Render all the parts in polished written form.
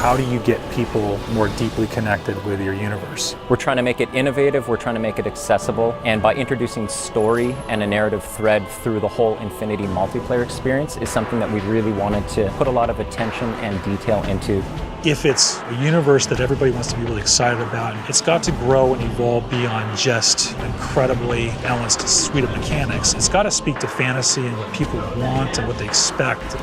how do you get people more deeply connected with your universe? We're trying to make it innovative, we're trying to make it accessible, and by introducing story and a narrative thread through the whole Infinity multiplayer experience is something that we really wanted to put a lot of attention and detail into. If it's a universe that everybody wants to be really excited about, it's got to grow and evolve beyond just an incredibly balanced suite of mechanics. It's got to speak to fantasy and what people want and what they expect.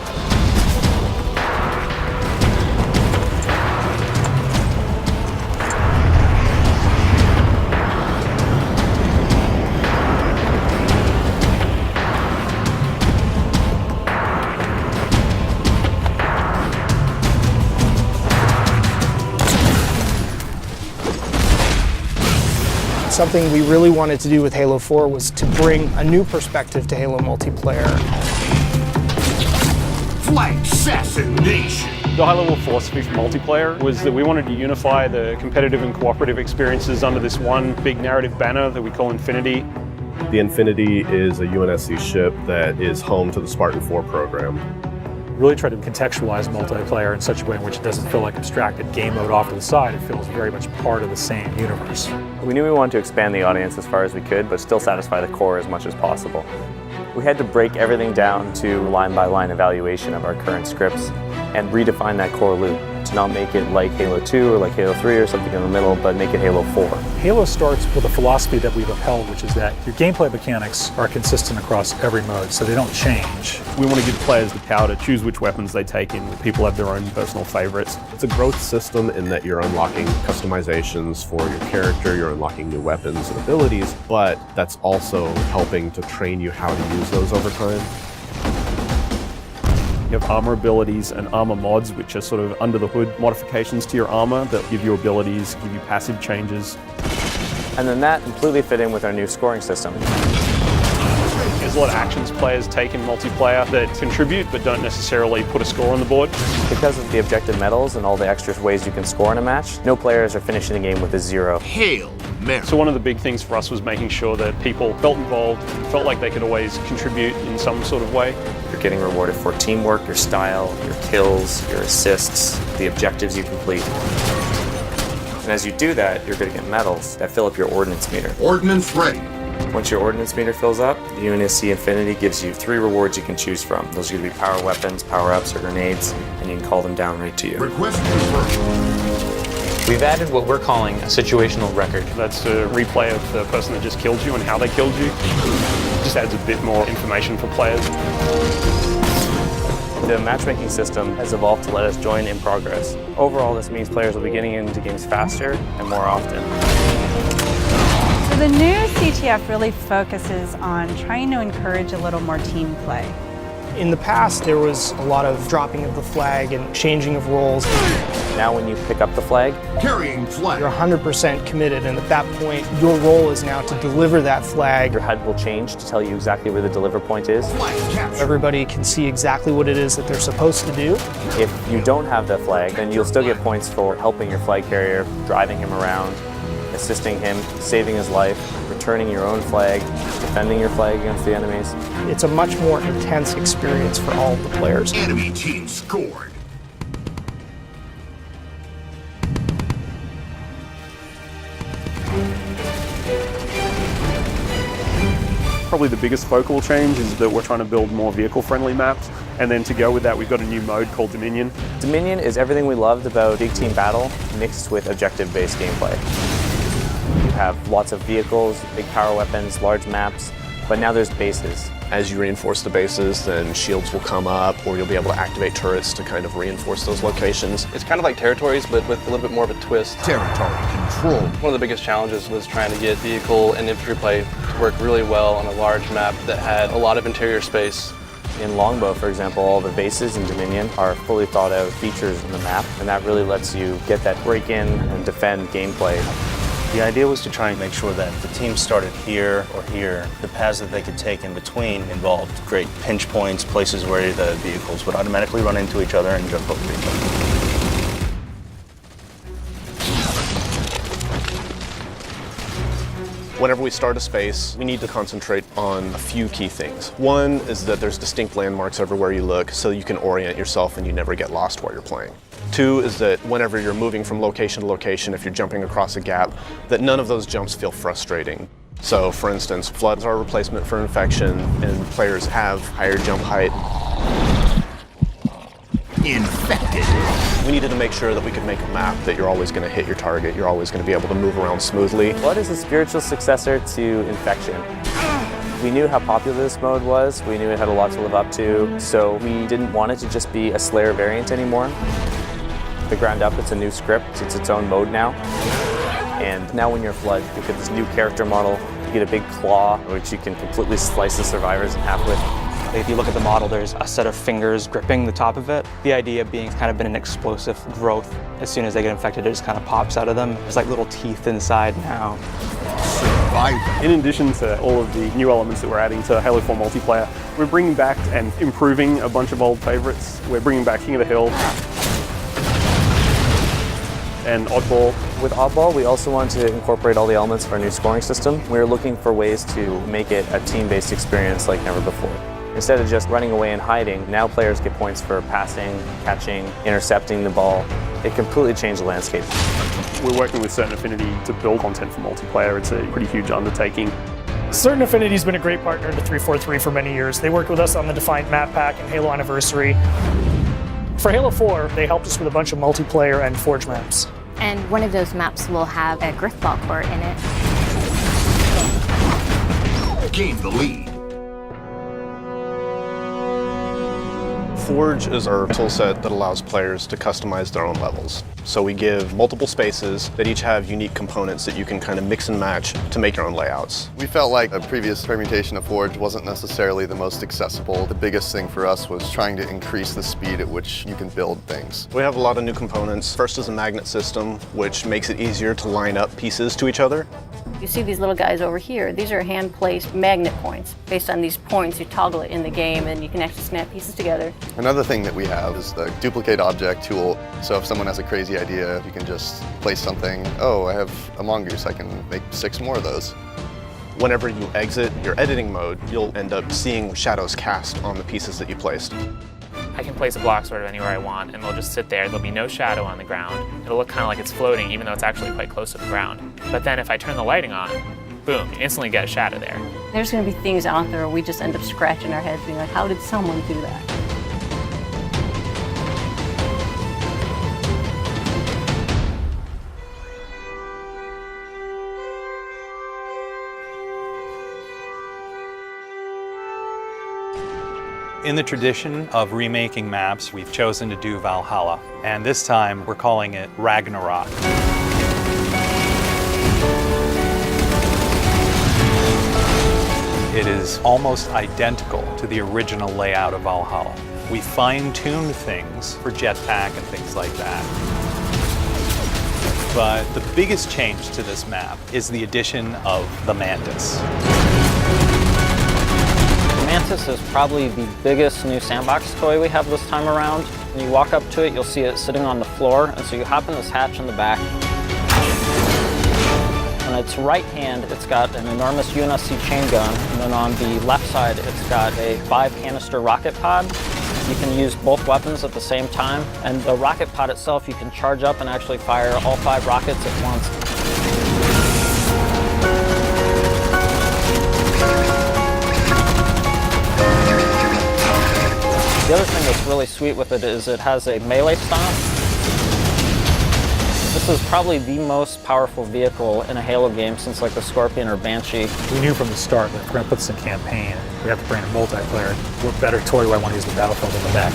Something we really wanted to do with Halo 4 was to bring a new perspective to Halo multiplayer. Flight assassination! The high-level philosophy for multiplayer was that we wanted to unify the competitive and cooperative experiences under this one big narrative banner that we call Infinity. The Infinity is a UNSC ship that is home to the Spartan 4 program. Really try to contextualize multiplayer in such a way in which it doesn't feel like abstracted game mode off to the side. It feels very much part of the same universe. We knew we wanted to expand the audience as far as we could, but still satisfy the core as much as possible. We had to break everything down to line-by-line evaluation of our current scripts and redefine that core loop to not make it like Halo 2 or like Halo 3 or something in the middle, but make it Halo 4. Halo starts with a philosophy that we've upheld, which is that your gameplay mechanics are consistent across every mode, so they don't change. We want to give players the power to choose which weapons they take in. People have their own personal favorites. It's a growth system in that you're unlocking customizations for your character, you're unlocking new weapons and abilities, but that's also helping to train you how to use those over time. You have armor abilities and armor mods, which are sort of under the hood modifications to your armor that give you abilities, give you passive changes. And then that completely fit in with our new scoring system. There's a lot of actions players take in multiplayer that contribute but don't necessarily put a score on the board. Because of the objective medals and all the extra ways you can score in a match, no players are finishing the game with a 0. Hail Mary. So one of the big things for us was making sure that people felt involved, felt like they could always contribute in some sort of way. You're getting rewarded for teamwork, your style, your kills, your assists, the objectives you complete. And as you do that, you're going to get medals that fill up your ordnance meter. Ordnance ready. Once your ordnance meter fills up, the UNSC Infinity gives you 3 rewards you can choose from. Those are going to be power weapons, power-ups, or grenades, and you can call them down right to you. Request confirmed. We've added what we're calling a situational record. That's a replay of the person that just killed you and how they killed you. It just adds a bit more information for players. The matchmaking system has evolved to let us join in progress. Overall, this means players will be getting into games faster and more often. So the new CTF really focuses on trying to encourage a little more team play. In the past, there was a lot of dropping of the flag and changing of roles. Now when you pick up the flag, Carrying flag. You're 100% committed, and at that point, your role is now to deliver that flag. your HUD will change to tell you exactly where the deliver point is. Flag capture. Everybody can see exactly what it is that they're supposed to do. If you don't have that flag, then you'll still get points for helping your flag carrier, driving him around, assisting him, saving his life, returning your own flag, defending your flag against the enemies. It's a much more intense experience for all of the players. Enemy team scored. Probably the biggest focal change is that we're trying to build more vehicle-friendly maps, and then to go with that, we've got a new mode called Dominion. Dominion is everything we loved about big team battle mixed with objective-based gameplay. You have lots of vehicles, big power weapons, large maps, but now there's bases. As you reinforce the bases, then shields will come up, or you'll be able to activate turrets to kind of reinforce those locations. It's kind of like territories, but with a little bit more of a twist. Territory control. One of the biggest challenges was trying to get vehicle and infantry play to work really well on a large map that had a lot of interior space. In Longbow, for example, all the bases in Dominion are fully thought out features in the map, and that really lets you get that break-in and defend gameplay. The idea was to try and make sure that the team started here or here. The paths that they could take in between involved great pinch points, places where the vehicles would automatically run into each other and jump over each other. Whenever we start a space, we need to concentrate on a few key things. One is that there's distinct landmarks everywhere you look so you can orient yourself and you never get lost while you're playing. Two is that whenever you're moving from location to location, if you're jumping across a gap, that none of those jumps feel frustrating. So for instance, floods are a replacement for infection and players have higher jump height. Infected. We needed to make sure that we could make a map that you're always going to hit your target, you're always going to be able to move around smoothly. Flood is a spiritual successor to Infection. We knew how popular this mode was, we knew it had a lot to live up to, so we didn't want it to just be a Slayer variant anymore. The ground up, it's a new script, it's its own mode now. And now when you're Flood, you get this new character model, you get a big claw, which you can completely slice the survivors in half with. If you look at the model, there's a set of fingers gripping the top of it. The idea being it's kind of been an explosive growth. As soon as they get infected, it just kind of pops out of them. There's like little teeth inside now. In addition to all of the new elements that we're adding to Halo 4 multiplayer, we're bringing back and improving a bunch of old favorites. We're bringing back King of the Hill and Oddball. With Oddball, we also want to incorporate all the elements of our new scoring system. We're looking for ways to make it a team-based experience like never before. Instead of just running away and hiding, now players get points for passing, catching, intercepting the ball. It completely changed the landscape. We're working with Certain Affinity to build content for multiplayer. It's a pretty huge undertaking. Certain Affinity's been a great partner to 343 for many years. They worked with us on the Defiant map pack and Halo Anniversary. For Halo 4, they helped us with a bunch of multiplayer and Forge maps. And one of those maps will have a Grithball core in it. Gain the lead. Forge is our toolset that allows players to customize their own levels. So we give multiple spaces that each have unique components that you can kind of mix and match to make your own layouts. We felt like a previous permutation of Forge wasn't necessarily the most accessible. The biggest thing for us was trying to increase the speed at which you can build things. We have a lot of new components. First is a magnet system, which makes it easier to line up pieces to each other. You see these little guys over here. These are hand-placed magnet points. Based on these points, you toggle it in the game and you can actually snap pieces together. Another thing that we have is the duplicate object tool. So if someone has a crazy idea, you can just place something. Oh, I have a mongoose, I can make 6 more of those. Whenever you exit your editing mode, you'll end up seeing shadows cast on the pieces that you placed. I can place a block sort of anywhere I want, and they'll just sit there. There'll be no shadow on the ground. It'll look kind of like it's floating, even though it's actually quite close to the ground. But then if I turn the lighting on, boom, you instantly get a shadow there. There's going to be things out there where we just end up scratching our heads being like, how did someone do that? In the tradition of remaking maps, we've chosen to do Valhalla, and this time we're calling it Ragnarok. It is almost identical to the original layout of Valhalla. We fine-tuned things for jetpack and things like that. But the biggest change to this map is the addition of the Mantis. Mantis is probably the biggest new sandbox toy we have this time around. When you walk up to it, you'll see it sitting on the floor, and so you hop in this hatch in the back. On its right hand, it's got an enormous UNSC chain gun, and then on the left side, it's got a 5-canister rocket pod. You can use both weapons at the same time, and the rocket pod itself, you can charge up and actually fire all 5 rockets at once. The other thing that's really sweet with it is it has a melee stomp. This is probably the most powerful vehicle in a Halo game since like the Scorpion or Banshee. We knew from the start that if we're going to put this in campaign, we have to bring in multiplayer. What better toy do I want to use the battlefield than the mech?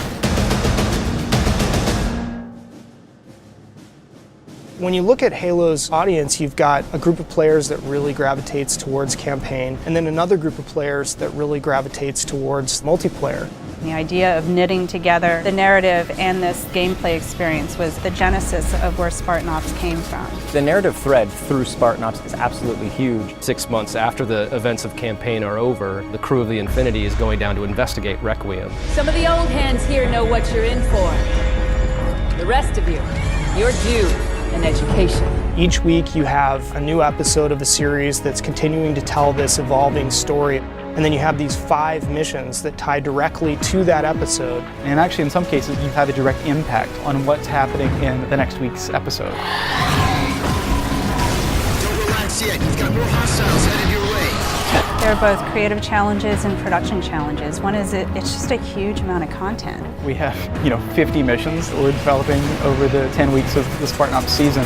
When you look at Halo's audience, you've got a group of players that really gravitates towards campaign, and then another group of players that really gravitates towards multiplayer. The idea of knitting together the narrative and this gameplay experience was the genesis of where Spartan Ops came from. The narrative thread through Spartan Ops is absolutely huge. 6 months after the events of campaign are over, the crew of the Infinity is going down to investigate Requiem. Some of the old hands here know what you're in for. The rest of you, you're due an education. Each week you have a new episode of a series that's continuing to tell this evolving story. And then you have these 5 missions that tie directly to that episode. And actually, in some cases, you have a direct impact on what's happening in the next week's episode. Don't relax yet. You've got more hostiles headed your way. They're both creative challenges and production challenges. One is it's just a huge amount of content. We have, 50 missions that we're developing over the 10 weeks of the Spartan Ops season.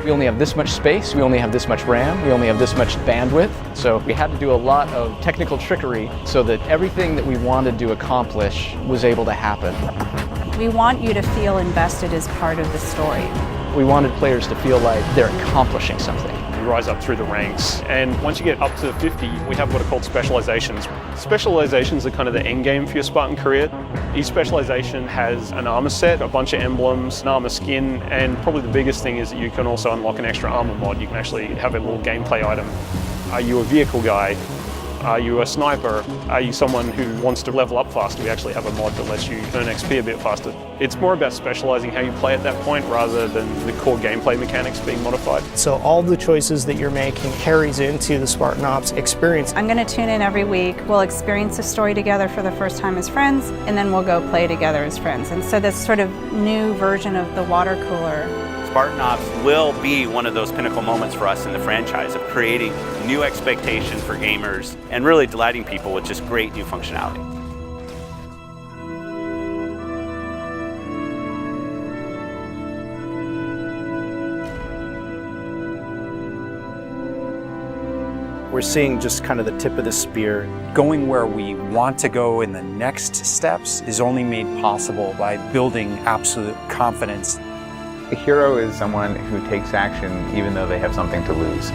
We only have this much space, we only have this much RAM, we only have this much bandwidth. So we had to do a lot of technical trickery so that everything that we wanted to accomplish was able to happen. We want you to feel invested as part of the story. We wanted players to feel like they're accomplishing something. You rise up through the ranks, and once you get up to 50, we have what are called specializations. Specializations are kind of the end game for your Spartan career. Each specialization has an armor set, a bunch of emblems, an armor skin, and probably the biggest thing is that you can also unlock an extra armor mod. You can actually have a little gameplay item. Are you a vehicle guy? Are you a sniper? Are you someone who wants to level up faster? We actually have a mod that lets you earn XP a bit faster. It's more about specializing how you play at that point rather than the core gameplay mechanics being modified. So all the choices that you're making carries into the Spartan Ops experience. I'm going to tune in every week. We'll experience the story together for the first time as friends, and then we'll go play together as friends. And so this sort of new version of the water cooler. Spartan Ops will be one of those pinnacle moments for us in the franchise of creating new expectations for gamers and really delighting people with just great new functionality. We're seeing just kind of the tip of the spear. Going where we want to go in the next steps is only made possible by building absolute confidence. A hero is someone who takes action even though they have something to lose.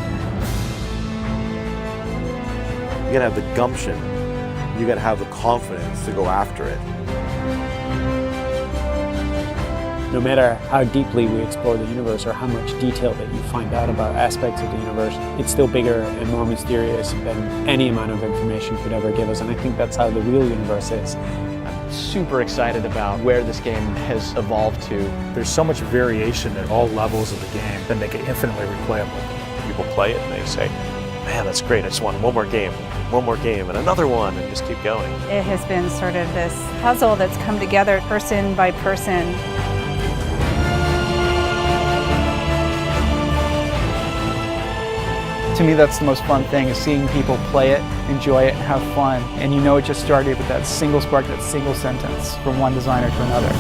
You gotta have the gumption. You gotta have the confidence to go after it. No matter how deeply we explore the universe or how much detail that you find out about aspects of the universe, it's still bigger and more mysterious than any amount of information could ever give us. And I think that's how the real universe is. Super excited about where this game has evolved to. There's so much variation at all levels of the game that make it infinitely replayable. People play it and they say, man, that's great, I just want one more game, and another one, and just keep going. It has been sort of this puzzle that's come together person by person. To me, that's the most fun thing, is seeing people play it, enjoy it, and have fun. And it just started with that single spark, that single sentence from one designer to another.